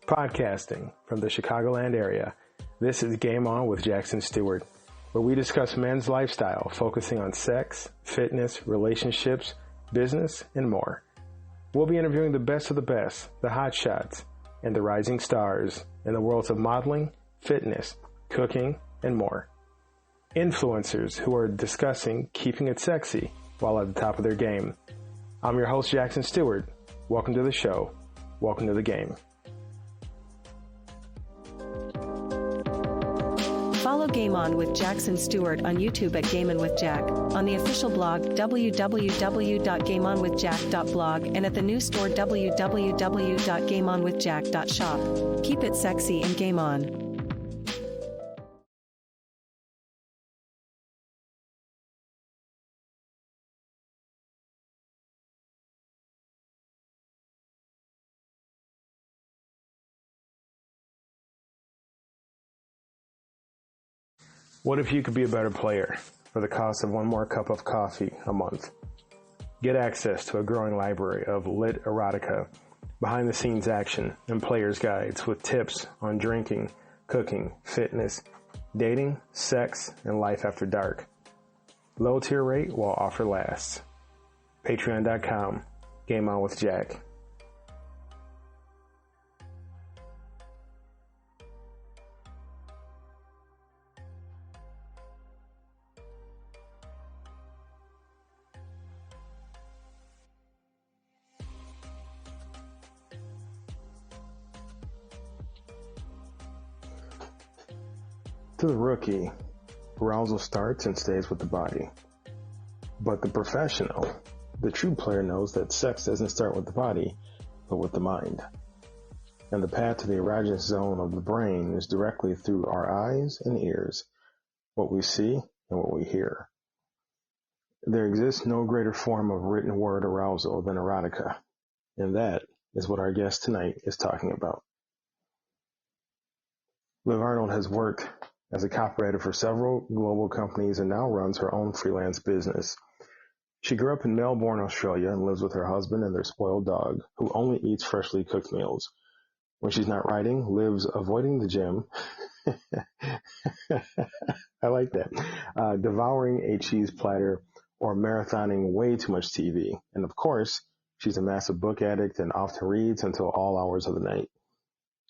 Podcasting from the Chicagoland area, this is Game On with Jackson Stuart, where we discuss men's lifestyle, focusing on sex, fitness, relationships, business, and more. We'll be interviewing the best of the best, the hot shots, and the rising stars in the worlds of modeling, fitness, cooking, and more. Influencers who are discussing keeping it sexy while at the top of their game. I'm your host, Jackson Stuart. Welcome to the show. Welcome to the game. Follow Game On with Jackson Stuart on YouTube at Game On with Jack, on the official blog www.gameonwithjack.blog, and at the news store www.gameonwithjack.shop. Keep it sexy and game on. What if you could be a better player for the cost of one more cup of coffee a month? Get access to a growing library of lit erotica, behind-the-scenes action, and player's guides with tips on drinking, cooking, fitness, dating, sex, and life after dark. Low tier rate while offer lasts. Patreon.com, Game On with Jack. To the rookie, arousal starts and stays with the body. But the professional, the true player, knows that sex doesn't start with the body, but with the mind. And the path to the erogenous zone of the brain is directly through our eyes and ears, what we see and what we hear. There exists no greater form of written word arousal than erotica, and that is what our guest tonight is talking about. Liv Arnold has worked as a copywriter for several global companies and now runs her own freelance business. She grew up in Melbourne, Australia, and lives with her husband and their spoiled dog, who only eats freshly cooked meals. When she's not writing, Liv's avoiding the gym. I like that. Devouring a cheese platter or marathoning way too much TV. And of course, she's a massive book addict and often reads until all hours of the night.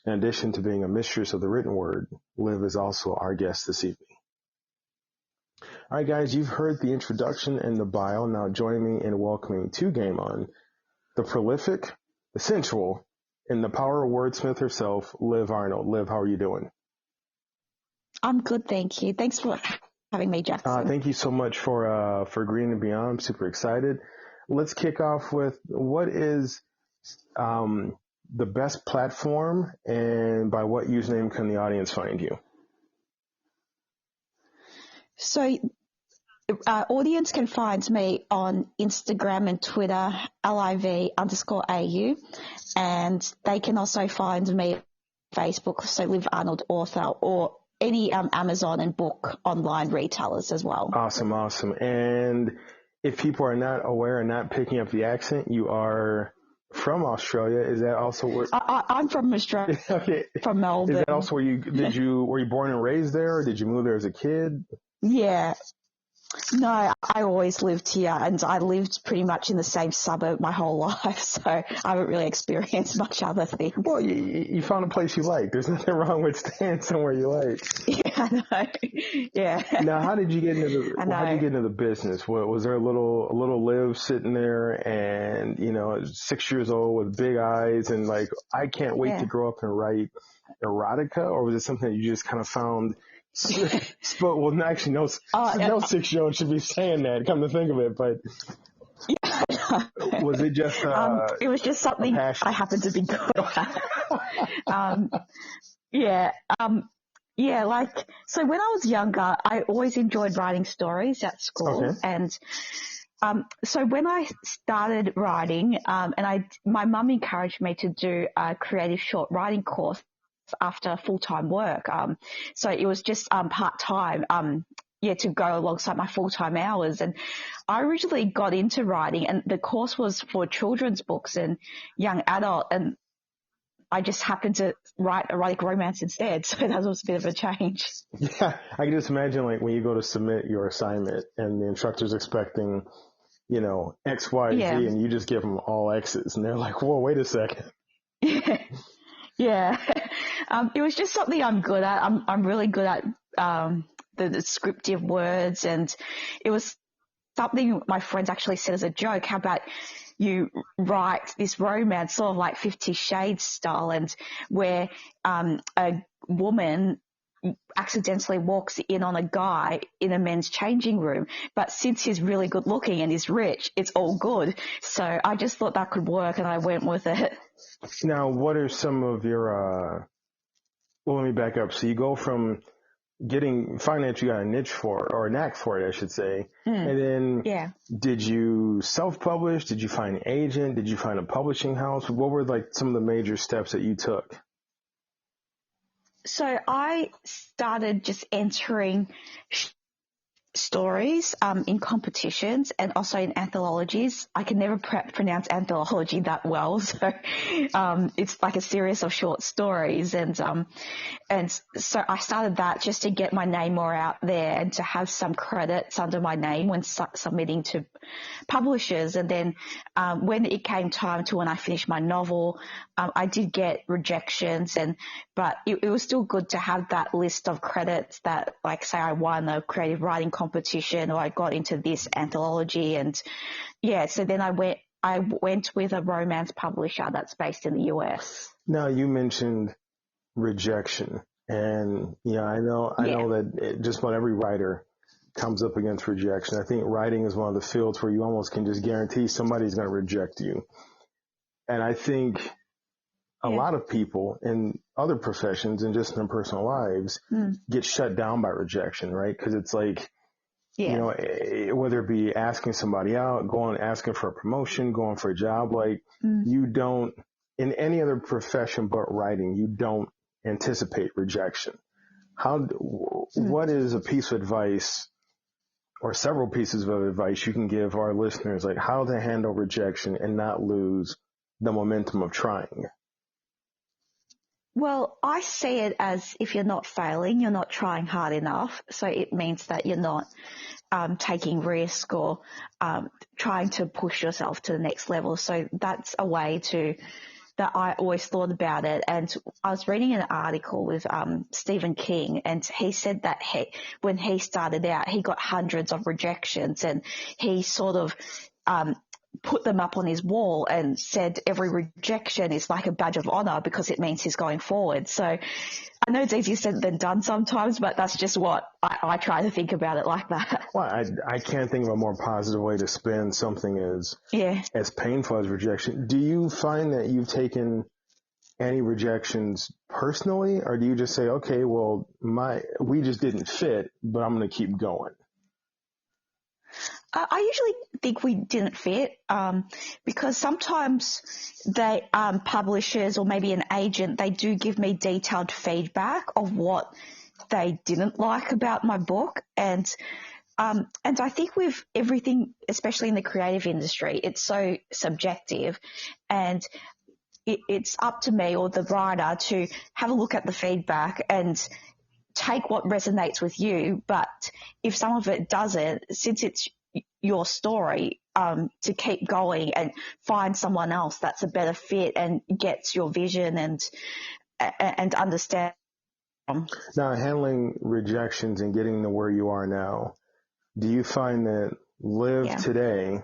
In addition to being a mistress of the written word, Liv is also our guest this evening. All right, guys, you've heard the introduction and the bio. Now join me in welcoming to Game On the prolific, the sensual, and the power wordsmith herself, Liv Arnold. Liv, how are you doing? I'm good, thank you. Thanks for having me, Jackson. Thank you so much for agreeing to be on. I'm super excited. Let's kick off with what is the best platform, and by what username can the audience find you? So, audience can find me on Instagram and Twitter, liv_au, and they can also find me on Facebook, so Liv Arnold Author, or any Amazon and book online retailers as well. Awesome. And if people are not aware and not picking up the accent, you are from Australia. Is that also where I'm from Australia? Okay. From Melbourne. Is that also where were you born and raised there, or did you move there as a kid? Yeah. No, I always lived here, and I lived pretty much in the same suburb my whole life, so I haven't really experienced much other things. Well, you found a place you like. There's nothing wrong with staying somewhere you like. Yeah, I know. Yeah. Now, how did you get into the business? Was there a little Liv sitting there, and 6 years old with big eyes, and like, I can't wait to grow up and write erotica, or was it something that you just kind of found? Well, actually, no 6-year-old should be saying that. Come to think of it, but was it just? It was just something I happened to be good at. So when I was younger, I always enjoyed writing stories at school, and so when I started writing, my mum encouraged me to do a creative short writing course after full-time work. So it was just part-time, to go alongside my full-time hours. And I originally got into writing, and the course was for children's books and young adult. And I just happened to write erotic romance instead. So that was a bit of a change. Yeah, I can just imagine like when you go to submit your assignment and the instructor's expecting, you know, X, Y, Z, and you just give them all X's, and they're like, "Whoa, wait a second." Yeah. It was just something I'm good at. I'm really good at the descriptive words, and it was something my friends actually said as a joke. How about you write this romance, sort of like 50 Shades style, and where a woman accidentally walks in on a guy in a men's changing room, but since he's really good looking and he's rich, it's all good. So I just thought that could work, and I went with it. Now, what are some of your, well, let me back up. So you go from finding that you got a niche for it, or a knack for it, I should say. And then did you self-publish? Did you find an agent? Did you find a publishing house? What were like some of the major steps that you took? So I started just entering stories in competitions and also in anthologies. I can never pronounce anthology that well, so it's like a series of short stories, and so I started that just to get my name more out there and to have some credits under my name when submitting to publishers. And then when it came time to when I finished my novel, I did get rejections, but it was still good to have that list of credits that, like, say I won a creative writing competition or I got into this anthology, and so then I went with a romance publisher that's based in the US. Now, you mentioned rejection, and I know that just about every writer comes up against rejection. I think writing is one of the fields where you almost can just guarantee somebody's going to reject you. And I think a lot of people in other professions and just in their personal lives get shut down by rejection, right? Because it's like, whether it be asking somebody out, asking for a promotion, going for a job, like you don't, in any other profession but writing, you don't anticipate rejection. What is a piece of advice or several pieces of advice you can give our listeners, like how to handle rejection and not lose the momentum of trying? Well, I see it as if you're not failing, you're not trying hard enough. So it means that you're not taking risk or trying to push yourself to the next level. So that's a way that I always thought about it. And I was reading an article with Stephen King, and he said that when he started out, he got hundreds of rejections, and he sort of put them up on his wall and said every rejection is like a badge of honor because it means he's going forward. So I know it's easier said than done sometimes, but that's just what I try to think about it like that. Well, I can't think of a more positive way to spin something as painful as rejection. Do you find that you've taken any rejections personally, or do you just say, okay, well, we just didn't fit, but I'm going to keep going? I usually think we didn't fit because sometimes publishers or maybe an agent, they do give me detailed feedback of what they didn't like about my book. And I think with everything, especially in the creative industry, it's so subjective, and it's up to me or the writer to have a look at the feedback and take what resonates with you. But if some of it doesn't, since it's your story, to keep going and find someone else that's a better fit and gets your vision and understand. Now, handling rejections and getting to where you are now, do you find that Liv today,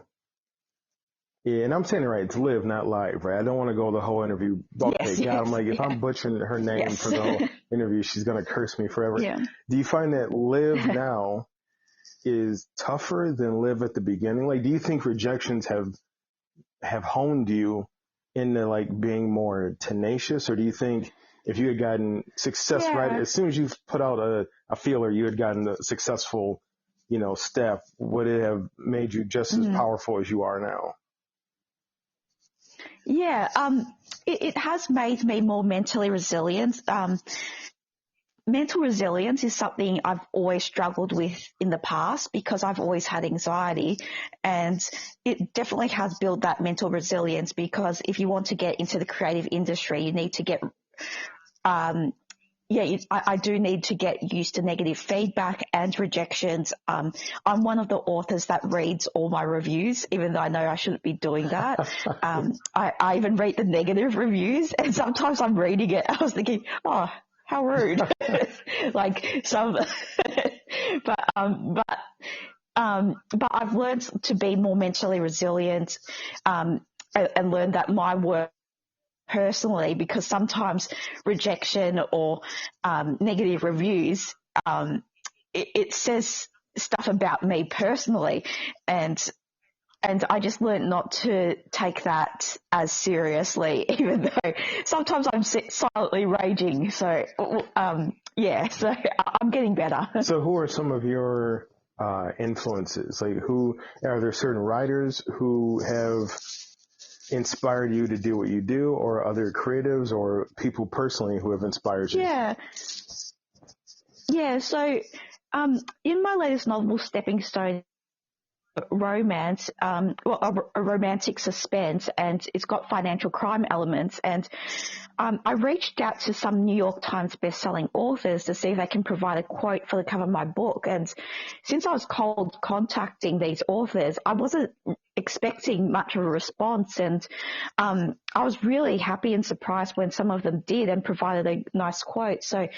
and I'm saying it right, it's Liv, not Live, right? I don't want to go the whole interview I'm like, if I'm butchering her name for the whole interview, she's going to curse me forever. Yeah. Do you find that Liv now is tougher than Liv at the beginning? Like, do you think rejections have honed you into like being more tenacious, or do you think if you had gotten success right as soon as you put out a feeler, you had gotten a successful, step, would it have made you just as powerful as you are now? Yeah, it has made me more mentally resilient. mental resilience is something I've always struggled with in the past because I've always had anxiety, and it definitely has built that mental resilience because if you want to get into the creative industry, you need to get, I do need to get used to negative feedback and rejections. I'm one of the authors that reads all my reviews, even though I know I shouldn't be doing that. I even read the negative reviews, and sometimes I'm reading it, I was thinking, oh, how rude. Like some, but I've learned to be more mentally resilient, and learn that my work personally, because sometimes rejection or negative reviews, it says stuff about me personally, and I just learned not to take that as seriously, even though sometimes I'm silently raging. So, so I'm getting better. So who are some of your influences? Like, are there certain writers who have inspired you to do what you do, or other creatives or people personally who have inspired you? Yeah. So, in my latest novel, Stepping Stone, romance, a romantic suspense, and it's got financial crime elements. And I reached out to some New York Times bestselling authors to see if they can provide a quote for the cover of my book. And since I was cold contacting these authors, I wasn't expecting much of a response. And I was really happy and surprised when some of them did and provided a nice quote. So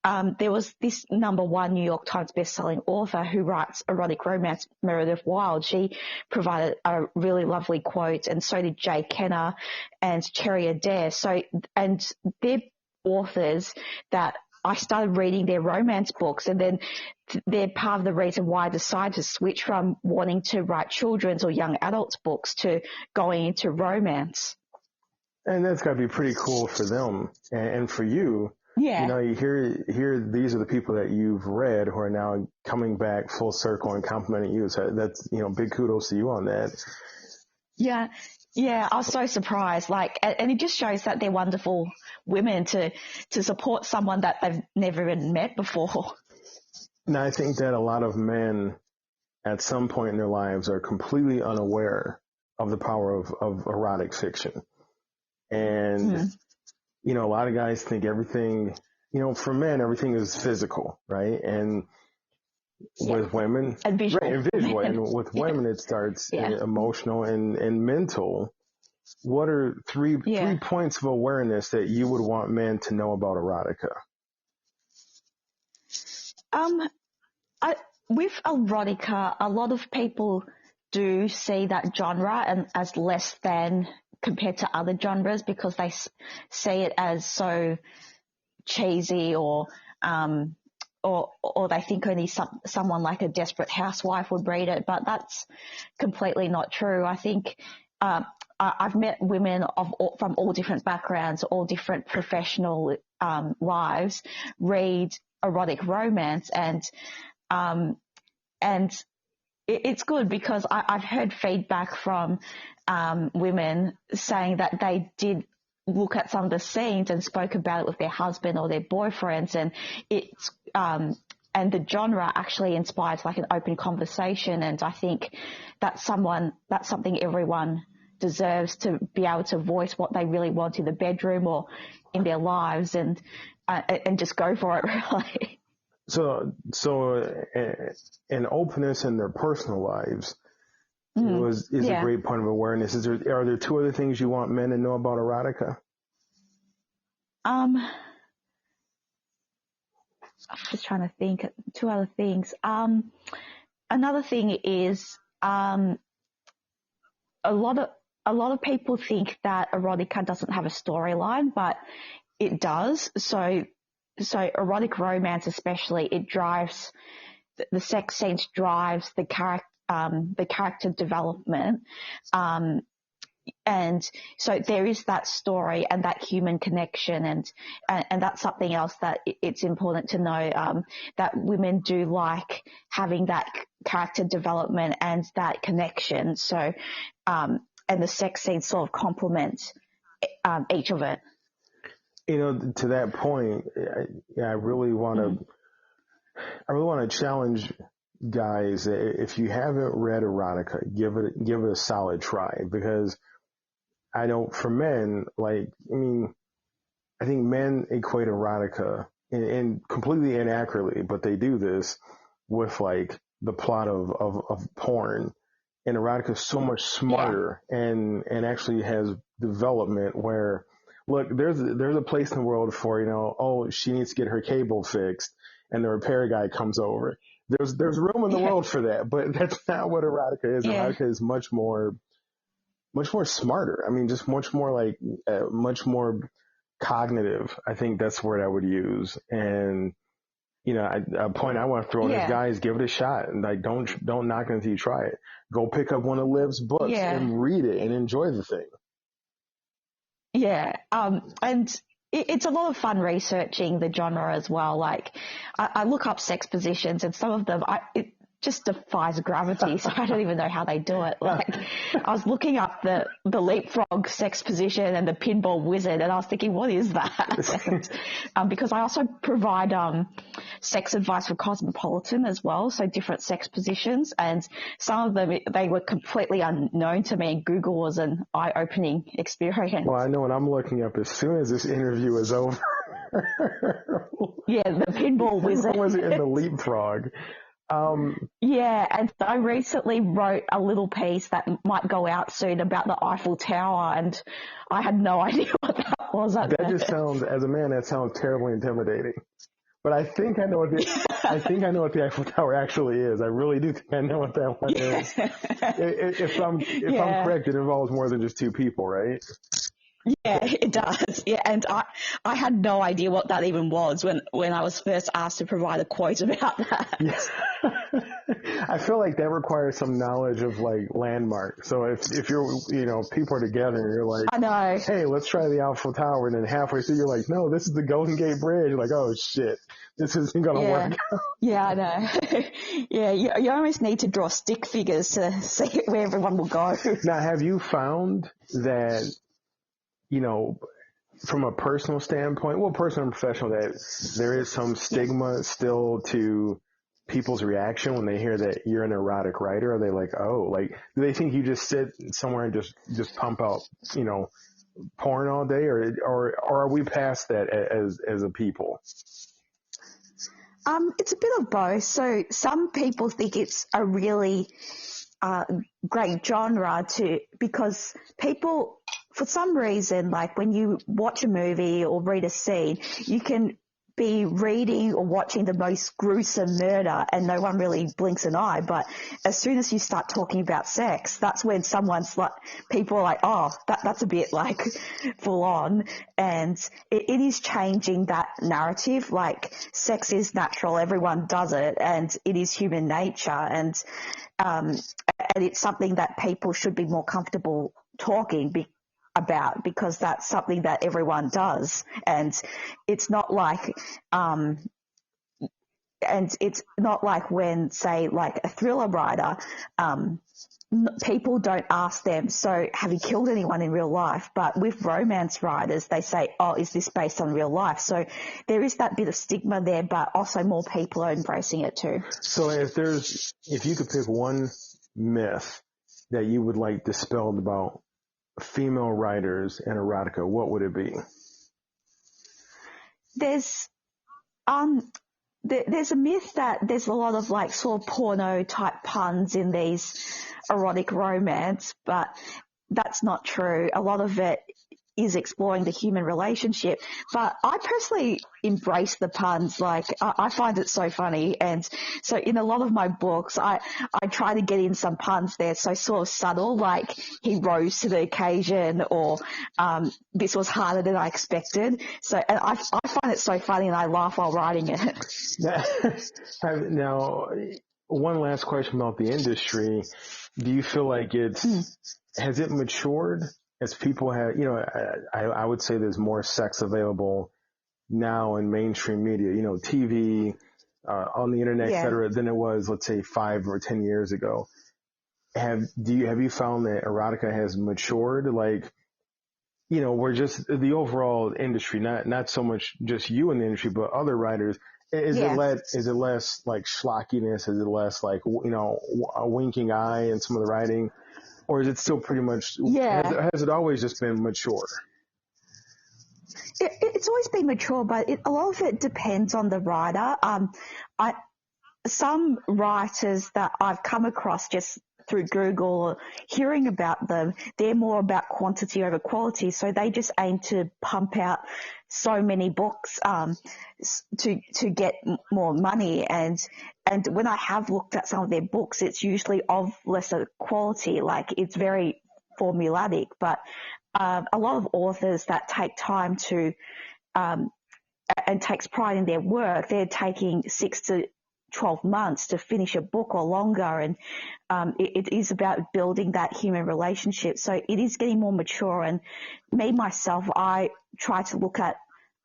there was this #1 New York Times bestselling author who writes erotic romance, Meredith Wild. She provided a really lovely quote, and so did Jay Kenner and Cherry Adair. So, and they're authors that I started reading their romance books, and then they're part of the reason why I decided to switch from wanting to write children's or young adults books to going into romance. And that's got to be pretty cool for them and for you. Yeah. You know, you hear these are the people that you've read who are now coming back full circle and complimenting you. So that's, big kudos to you on that. Yeah. Yeah, I was so surprised. And it just shows that they're wonderful women to support someone that they've never even met before. Now, I think that a lot of men at some point in their lives are completely unaware of the power of erotic fiction. And, a lot of guys think everything, for men, everything is physical, right? And with women, and visual. Right, and visual. And with women, it starts emotional and mental. What are three points of awareness that you would want men to know about erotica? With erotica, a lot of people do see that genre as less than compared to other genres because they see it as so cheesy or they think only someone like a desperate housewife would read it, but that's completely not true. I think I've met women from all different backgrounds, all different professional lives, read erotic romance, and it's good because I've heard feedback from women saying that they did look at some of the scenes and spoke about it with their husband or their boyfriends, and it's and the genre actually inspires like an open conversation. And I think that's something everyone deserves, to be able to voice what they really want in the bedroom or in their lives, and just go for it, really. So an openness in their personal lives is a great point of awareness. Are there two other things you want men to know about erotica? I'm just trying to think. Two other things. Another thing is a lot of people think that erotica doesn't have a storyline, but it does. So erotic romance, especially, it drives the sex scenes, drives the character development, and so there is that story and that human connection, and that's something else that it's important to know, that women do like having that character development and that connection. So and the sex scenes sort of complement each of it. To that point, I really want to challenge guys. If you haven't read erotica, give it a solid try, because I don't, for men, I think men equate erotica and completely inaccurately, but they do this with like the plot of porn. And erotica is so much smarter and actually has development where, look, there's a place in the world for, she needs to get her cable fixed and the repair guy comes over. There's room in the world for that, but that's not what erotica is. Yeah. Erotica is much more smarter. I mean, just much more much more cognitive. I think that's the word I would use. And a point I want to throw in is, guys, give it a shot, and don't knock it until you try it. Go pick up one of Liv's books and read it and enjoy the thing. Yeah, and it's a lot of fun researching the genre as well. Like, I look up sex positions, and some of them, it just defies gravity, so I don't even know how they do it. Like, I was looking up the leapfrog sex position and the pinball wizard, and I was thinking, what is that? And, because I also provide sex advice for Cosmopolitan as well, so different sex positions, and some of them, they were completely unknown to me, and Google was an eye-opening experience. Well, I know what I'm looking up as soon as this interview is over. Yeah, the pinball wizard. And the leapfrog. Yeah, and I recently wrote a little piece that might go out soon about the Eiffel Tower, and I had no idea what that was. That just sounds, as a man, that sounds terribly intimidating. But I think I know what the Eiffel Tower actually is. I really do think I know what that one is. If I'm correct, it involves more than just two people, right? Yeah, it does. Yeah, and I had no idea what that even was when I was first asked to provide a quote about that. Yes. I feel like that requires some knowledge of like landmarks. So if you're, people are together and you're like, I know, hey, let's try the Eiffel Tower, and then halfway through you're like, no, this is the Golden Gate Bridge. You're like, oh shit, this isn't gonna work. Yeah, I know. Yeah, you almost need to draw stick figures to see where everyone will go. Now, have you found that, from a personal standpoint, personal and professional, that there is some stigma still to people's reaction when they hear that you're an erotic writer? Are they like, do they think you just sit somewhere and just pump out, porn all day, or are we past that as a people? It's a bit of both. So some people think it's a really great genre because people, for some reason, like when you watch a movie or read a scene, you can be reading or watching the most gruesome murder and no one really blinks an eye. But as soon as you start talking about sex, that's when people are like, oh, that's a bit like full on. And it is changing that narrative. Like, sex is natural. Everyone does it, and it is human nature. And it's something that people should be more comfortable talking about, because that's something that everyone does. And it's not like when, say, like a thriller writer, people don't ask them, so have you killed anyone in real life? But with romance writers, they say, oh, is this based on real life? So there is that bit of stigma there, but also more people are embracing it too. So if you could pick one myth that you would like dispelled about female writers and erotica, what would it be? There's a myth that there's a lot of like sort of porno type puns in these erotic romance, but that's not true. A lot of it is exploring the human relationship. But I personally embrace the puns. Like, I find it so funny. And so in a lot of my books, I try to get in some puns there. So sort of subtle, like he rose to the occasion, or this was harder than I expected. So, and I find it so funny, and I laugh while writing it. Now, one last question about the industry. Do you feel like has it matured? As people have, I would say there's more sex available now in mainstream media, TV, on the internet, et cetera, than it was, let's say, 5 or 10 years ago. Have you found that erotica has matured? Like, we're just the overall industry, not so much just you in the industry, but other writers. Is it less like schlockiness? Is it less like, a winking eye in some of the writing? Or is it still pretty much, has it always just been mature? It's always been mature, but a lot of it depends on the writer. Some writers that I've come across just through Google or hearing about them, they're more about quantity over quality. So they just aim to pump out so many books to get more money. And when I have looked at some of their books, it's usually of lesser quality. Like, it's very formulaic. But a lot of authors that take time to and takes pride in their work, they're taking 6 to 12 months to finish a book or longer. And it is about building that human relationship. So it is getting more mature. And me, myself, I try to look at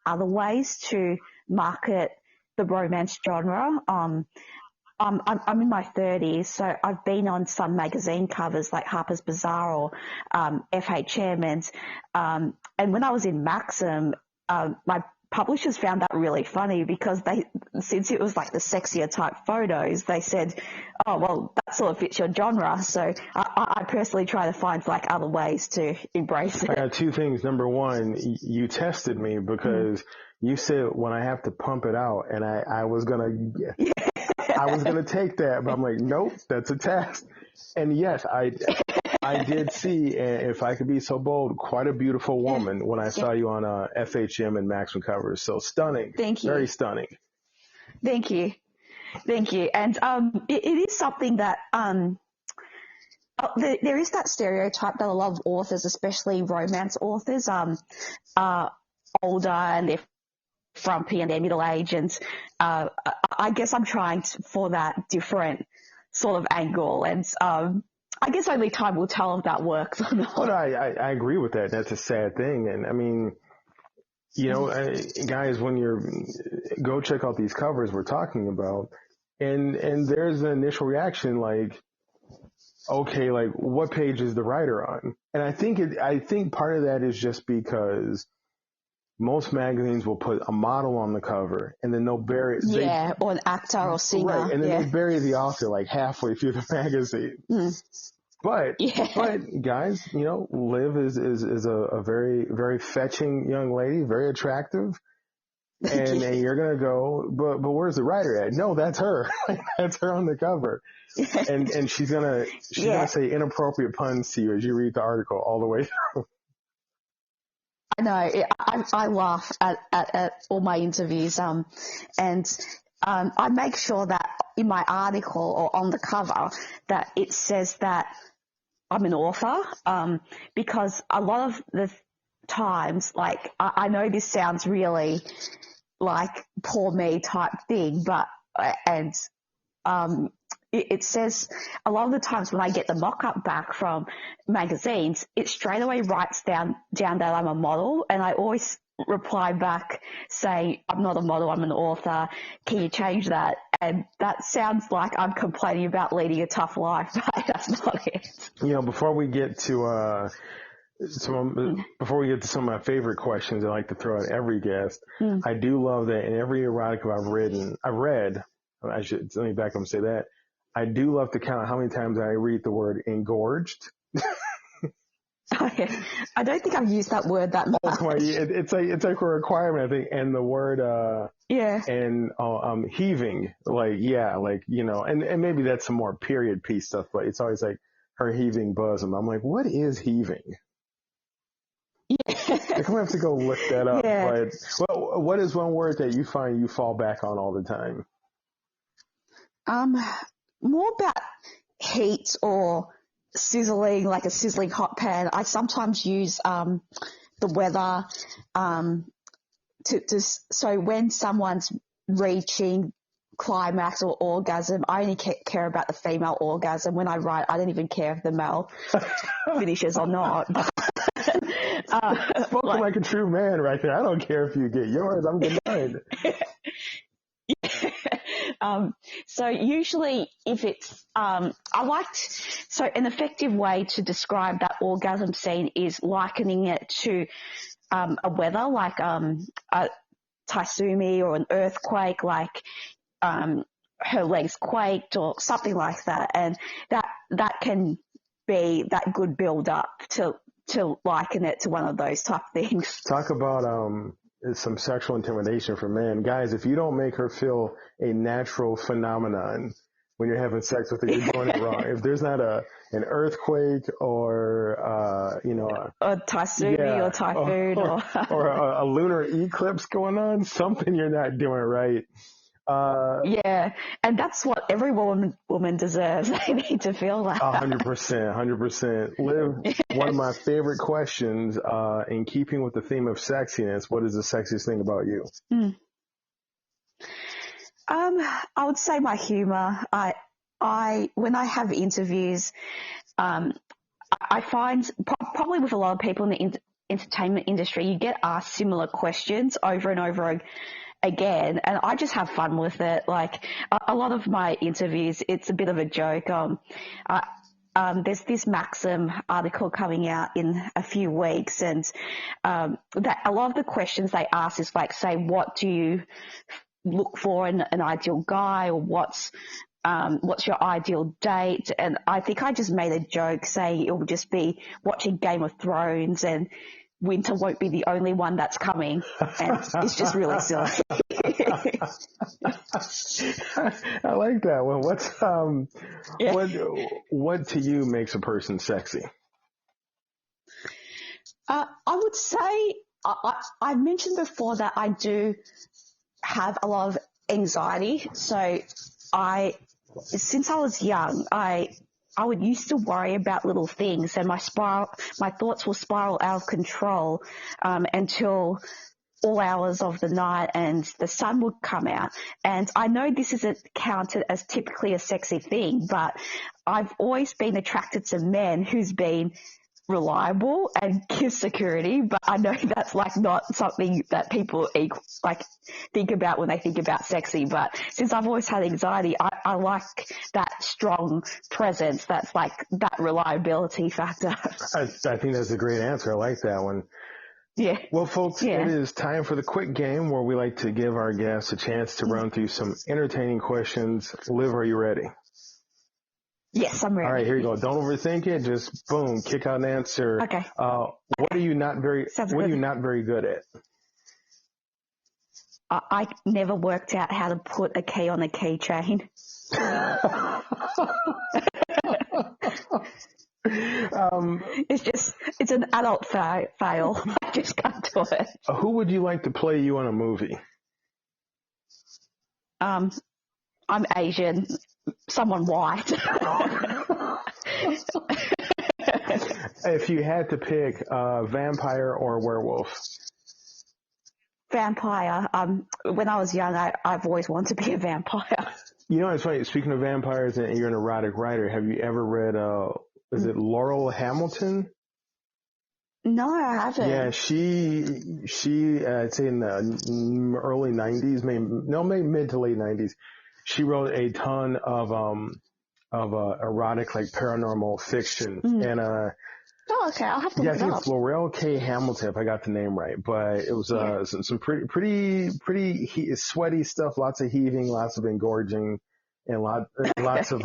other ways to market the romance genre. I'm in my 30s, so I've been on some magazine covers like Harper's Bazaar or FHM. And when I was in Maxim, my publishers found that really funny because since it was like the sexier type photos, they said, oh, well, that sort of fits your genre. So I personally try to find like other ways to embrace it. I got two things. Number one, you tested me because you said when I have to pump it out, and I was going to take that, but I'm like, nope, that's a test. And yes, I did see, if I could be so bold, quite a beautiful woman when I saw you on FHM and Maxim covers. So stunning. Thank you. Very stunning. Thank you. And it is something that there is that stereotype that a lot of authors, especially romance authors, are older and they're frumpy and they're middle-aged. And I guess I'm trying for that different sort of angle. And I guess only time will tell if that works or not. But I agree with that. That's a sad thing. And I mean, guys, when go check out these covers we're talking about, and there's an initial reaction like, okay, like what page is the writer on? And I think part of that is just because most magazines will put a model on the cover and then they'll bury it. Or an actor or singer. Right, and then they bury the author like halfway through the magazine. But guys, Liv is a very, very fetching young lady, very attractive. And you're going to go, but where's the writer at? No, that's her. That's her on the cover. And she's going to say inappropriate puns to you as you read the article all the way through. I know. I laugh at all my interviews. And I make sure that in my article or on the cover that it says that I'm an author, because a lot of the times, like, I know this sounds really like poor me type thing, but, it says a lot of the times when I get the mock-up back from magazines, it straight away writes down that I'm a model, and I always reply back saying, I'm not a model, I'm an author. Can you change that? And that sounds like I'm complaining about leading a tough life, but that's not it. Before we get to some of my favorite questions I like to throw at every guest, I do love that in every erotica I've read, let me back up and say that, I do love to count how many times I read the word engorged. Okay. I don't think I've used that word that much. Oh, come on. It's like a requirement, I think. And the word, and heaving, and maybe that's some more period piece stuff, but it's always like her heaving bosom. I'm like, what is heaving? Yeah. I'm gonna have to go look that up. Yeah. But what is one word that you find you fall back on all the time? More about heat or sizzling, like a sizzling hot pan. I sometimes use the weather so when someone's reaching climax or orgasm, I only care about the female orgasm. When I write, I don't even care if the male finishes or not. Spoken like a true man right there. I don't care if you get yours. I'm good. So usually if it's, so an effective way to describe that orgasm scene is likening it to a weather, like a tsunami or an earthquake, like her legs quaked or something like that. And that can be that good build up to liken it to one of those type of things. Talk about some sexual intimidation for men. Guys, if you don't make her feel a natural phenomenon when you're having sex with her, you're doing it wrong. If there's not an earthquake or, a tsunami or typhoon or a lunar eclipse going on, something you're not doing right. Yeah, and that's what every woman deserves. They need to feel that. 100%. Liv, one of my favorite questions, in keeping with the theme of sexiness, what is the sexiest thing about you? I would say my humor. When I have interviews, I find probably with a lot of people in the entertainment industry, you get asked similar questions over and over again, and I just have fun with it. Like a lot of my interviews, it's a bit of a joke. There's this Maxim article coming out in a few weeks, and that a lot of the questions they ask is like, say, what do you look for in an ideal guy, or what's your ideal date? And I think I just made a joke saying it would just be watching Game of Thrones and winter won't be the only one that's coming. And it's just really silly. I like that one. What to you makes a person sexy? I would say, I mentioned before that I do have a lot of anxiety. So since I was young, I would used to worry about little things, and my thoughts will spiral out of control until all hours of the night and the sun would come out. And I know this isn't counted as typically a sexy thing, but I've always been attracted to men who's been reliable and give security, but I know that's like not something that people think about when they think about sexy. But since I've always had anxiety, I like that strong presence. That's like that reliability factor. I think that's a great answer. I like that one. Yeah. Well, folks, It is time for the quick game where we like to give our guests a chance to run through some entertaining questions. Liv, are you ready? Yes, I'm ready. All right, here you go. Don't overthink it. Just boom, kick out an answer. Okay. What are you not very good at? I never worked out how to put a key on a keychain. It's an adult fail. I just can't do it. Who would you like to play you in a movie? I'm Asian. Someone white. If you had to pick vampire or werewolf? Vampire. When I was young, I've always wanted to be a vampire. You know, it's funny. Speaking of vampires, and you're an erotic writer, have you ever read, is it Laurel Hamilton? No, I haven't. Yeah, she I'd say in the early 90s, maybe mid to late 90s. She wrote a ton of erotic, like paranormal fiction. And, okay. I'll have to look it up. I think it's Laurel K. Hamilton, if I got the name right, but it was, some pretty sweaty stuff, lots of heaving, lots of engorging, and lots of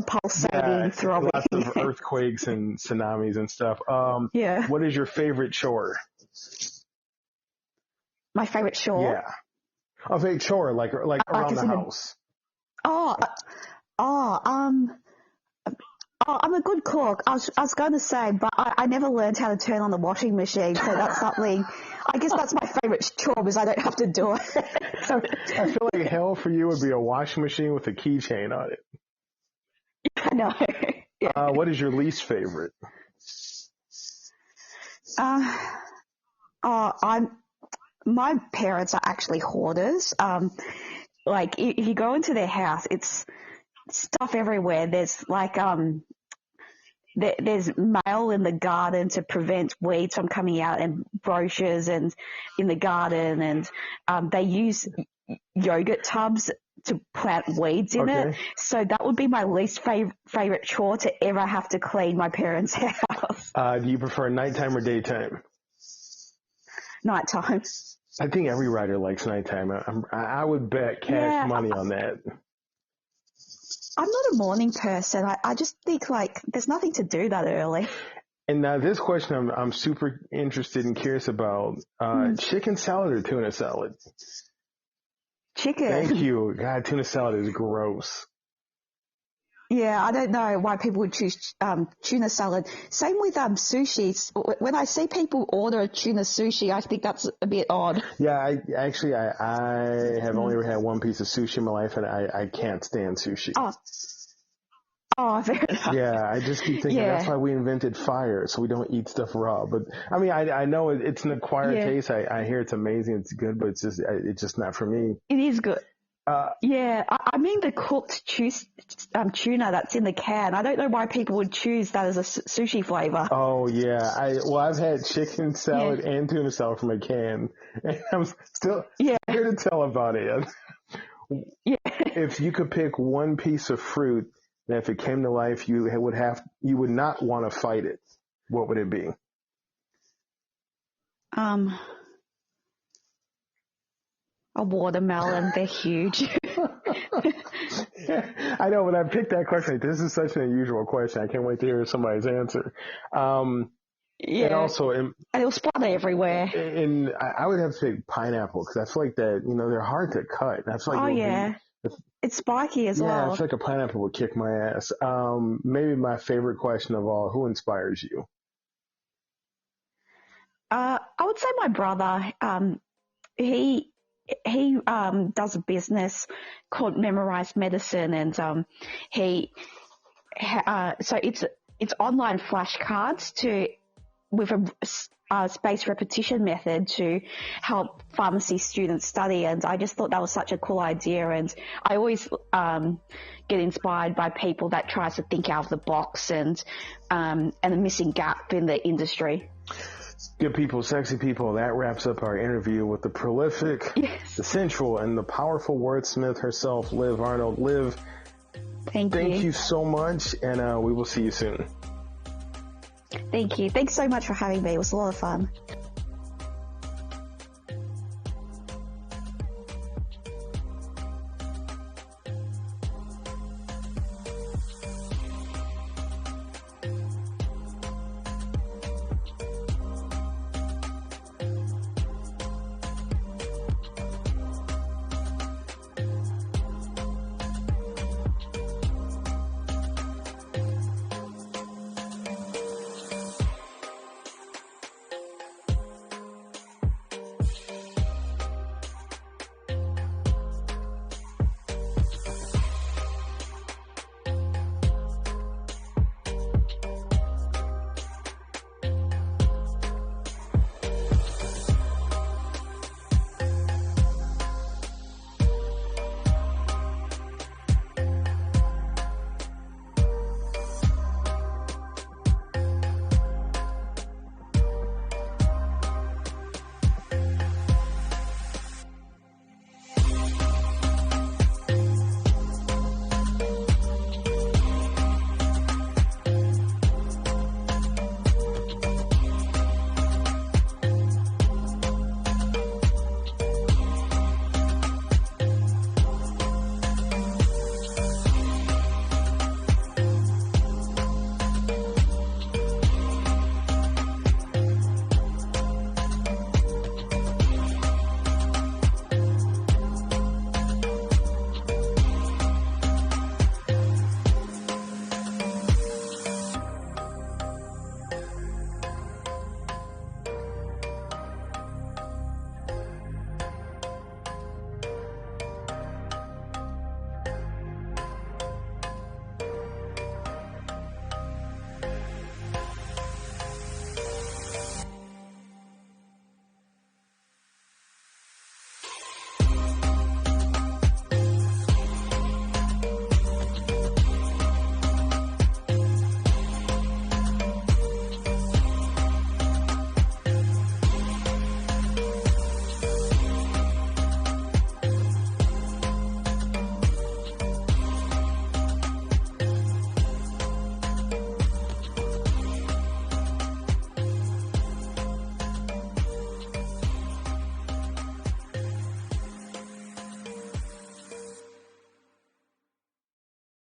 pulsating, throbbing. Lots of earthquakes and tsunamis and stuff. What is your favorite chore? My favorite chore? Yeah. A favorite chore, like around the house. I'm a good cook. I was going to say, but I never learned how to turn on the washing machine, so that's something. I guess that's my favorite chore because I don't have to do it. I feel like hell for you would be a washing machine with a keychain on it. I know. Yeah. What is your least favorite? My parents are actually hoarders. Like if you go into their house, it's stuff everywhere. There's like there's mail in the garden to prevent weeds from coming out, and brochures and in the garden, and they use yogurt tubs to plant weeds in it. So that would be my least favorite chore, to ever have to clean my parents' house. Do you prefer nighttime or daytime? Nighttime. I think every writer likes nighttime. I would bet cash money on that. I'm not a morning person. I just think, like, there's nothing to do that early. And now this question I'm super interested and curious about. Chicken salad or tuna salad? Chicken. Thank you. God, tuna salad is gross. Yeah, I don't know why people would choose tuna salad. Same with sushi. When I see people order tuna sushi, I think that's a bit odd. Yeah, I have only ever had one piece of sushi in my life, and I can't stand sushi. Oh, fair enough. Yeah, I just keep thinking that's why we invented fire, so we don't eat stuff raw. But I mean, I know it's an acquired taste. I hear it's amazing, it's good, but it's just not for me. It is good. I mean the cooked tuna that's in the can. I don't know why people would choose that as a sushi flavor. Oh yeah, I've had chicken salad and tuna salad from a can, and I'm still here to tell about it. If you could pick one piece of fruit that if it came to life you would not want to fight it, what would it be? A watermelon. They're huge. I know, when I picked that question, this is such an unusual question. I can't wait to hear somebody's answer. And also, it'll splatter everywhere. And I would have to pick pineapple, because I feel like that, they're hard to cut. I feel like it's spiky as well. Yeah, I feel like a pineapple would kick my ass. Maybe my favorite question of all: who inspires you? I would say my brother. He does a business called Memorized Medicine, and so it's online flashcards with a spaced repetition method to help pharmacy students study. And I just thought that was such a cool idea. And I always get inspired by people that tries to think out of the box and the missing gap in the industry. Good people, sexy people, that wraps up our interview with the prolific, the sensual, and the powerful wordsmith herself, Liv Arnold. Liv, thank you so much, and we will see you soon. Thank you. Thanks so much for having me. It was a lot of fun.